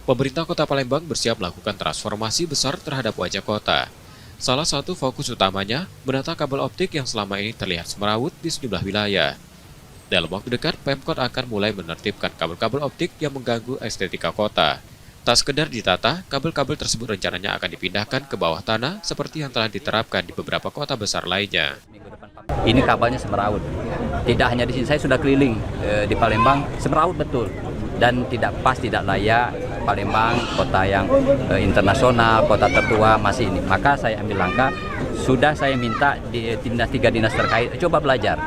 Pemerintah Kota Palembang bersiap melakukan transformasi besar terhadap wajah kota. Salah satu fokus utamanya menata kabel optik yang selama ini terlihat semrawut di sejumlah wilayah. Dalam waktu dekat, Pemkot akan mulai menertibkan kabel-kabel optik yang mengganggu estetika kota. Tak sekedar ditata, kabel-kabel tersebut rencananya akan dipindahkan ke bawah tanah seperti yang telah diterapkan di beberapa kota besar lainnya. Ini kabelnya semeraut. Tidak hanya di sini, saya sudah keliling di Palembang, semeraut betul. Dan tidak pas, tidak layak. Palembang, kota yang internasional, kota tertua masih ini. Maka saya ambil langkah, sudah saya minta di tiga dinas terkait, coba belajar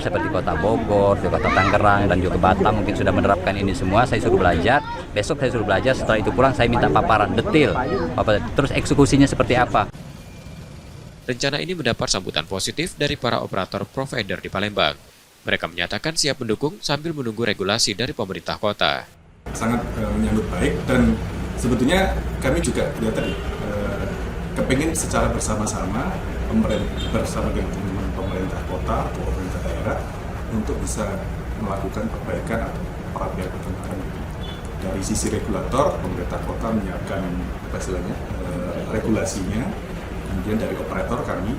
seperti kota Bogor, kota Tangerang, dan juga Batam mungkin sudah menerapkan ini semua. Saya suruh belajar, besok saya suruh belajar, setelah itu pulang saya minta paparan detail, terus eksekusinya seperti apa. Rencana ini mendapat sambutan positif dari para operator provider di Palembang. Mereka menyatakan siap mendukung sambil menunggu regulasi dari pemerintah kota. Sangat menyambut baik, dan sebetulnya kami juga lihat tadi kepingin secara bersama-sama bersama dengan teman-teman pemerintah kota atau pemerintah daerah untuk bisa melakukan perbaikan atau perapian pertentangan. Dari sisi regulator, pemerintah kota menyiapkan regulasinya, kemudian dari operator kami,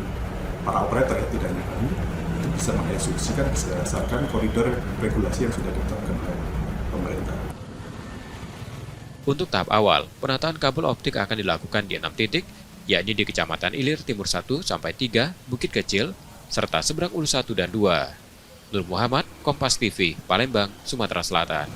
para operator ya, tidak hanya kami, itu bisa mengeksekusikan berdasarkan koridor regulasi yang sudah ditetapkan oleh pemerintah. Untuk tahap awal, penataan kabel optik akan dilakukan di 6 titik, yakni di Kecamatan Ilir Timur 1 sampai 3, Bukit Kecil, serta Seberang Ulu 1 dan 2. Nur Muhammad, Kompas TV, Palembang, Sumatera Selatan.